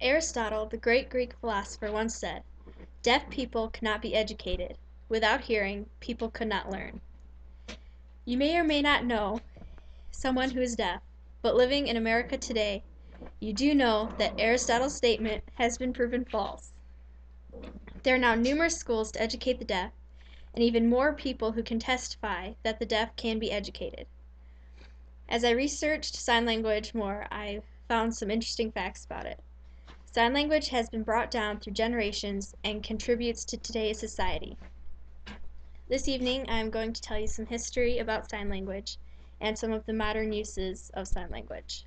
Aristotle, the great Greek philosopher, once said, "Deaf people cannot be educated. Without hearing, people could not learn." You may or may not know someone who is deaf, but living in America today, you do know that Aristotle's statement has been proven false. There are now numerous schools to educate the deaf, and even more people who can testify that the deaf can be educated. As I researched sign language more, I found some interesting facts about it. Sign language has been brought down through generations and contributes to today's society. This evening, I am going to tell you some history about sign language and some of the modern uses of sign language.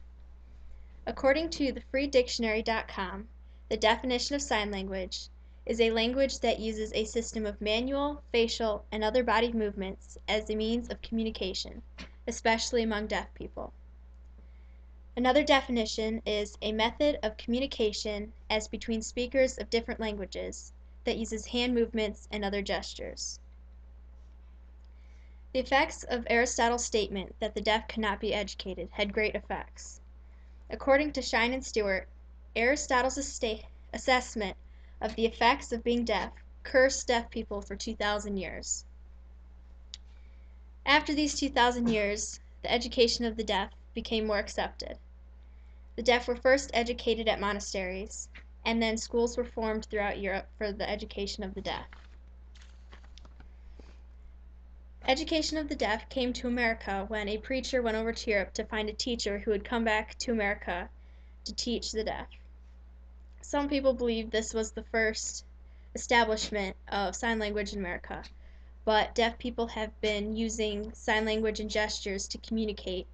According to thefreedictionary.com, the definition of sign language is a language that uses a system of manual, facial, and other body movements as a means of communication, especially among deaf people. Another definition is a method of communication as between speakers of different languages that uses hand movements and other gestures. The effects of Aristotle's statement that the deaf cannot be educated had great effects. According to Shine and Stewart, Aristotle's assessment of the effects of being deaf cursed deaf people for 2,000 years. After these 2,000 years, the education of the deaf became more accepted. The deaf were first educated at monasteries, and then schools were formed throughout Europe for the education of the deaf. Education of the deaf came to America when a preacher went over to Europe to find a teacher who would come back to America to teach the deaf. Some people believe this was the first establishment of sign language in America, but deaf people have been using sign language and gestures to communicate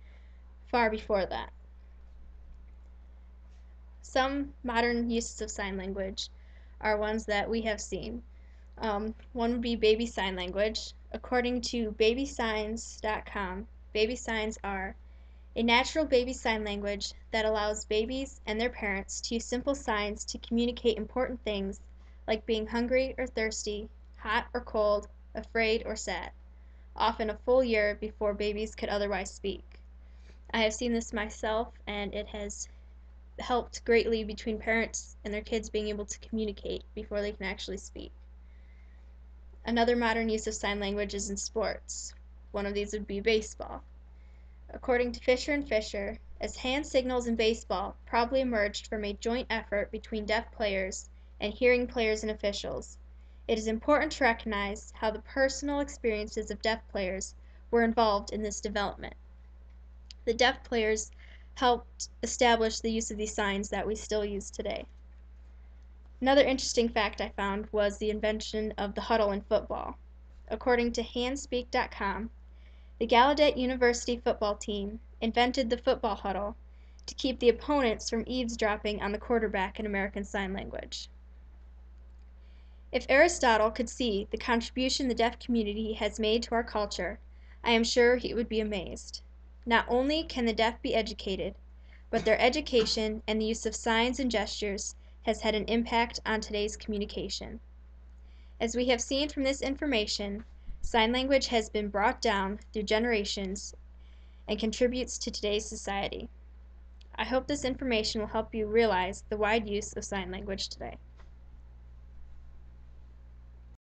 far before that. Some modern uses of sign language are ones that we have seen. One would be baby sign language. According to babysigns.com, baby signs are a natural baby sign language that allows babies and their parents to use simple signs to communicate important things like being hungry or thirsty, hot or cold, afraid or sad, often a full year before babies could otherwise speak. I have seen this myself, and it has helped greatly between parents and their kids being able to communicate before they can actually speak. Another modern use of sign language is in sports. One of these would be baseball. According to Fisher and Fisher, as hand signals in baseball probably emerged from a joint effort between deaf players and hearing players and officials, it is important to recognize how the personal experiences of deaf players were involved in this development. The deaf players helped establish the use of these signs that we still use today. Another interesting fact I found was the invention of the huddle in football. According to handspeak.com, the Gallaudet University football team invented the football huddle to keep the opponents from eavesdropping on the quarterback in American Sign Language. If Aristotle could see the contribution the deaf community has made to our culture, I am sure he would be amazed. Not only can the deaf be educated, but their education and the use of signs and gestures has had an impact on today's communication. As we have seen from this information, sign language has been brought down through generations and contributes to today's society. I hope this information will help you realize the wide use of sign language today.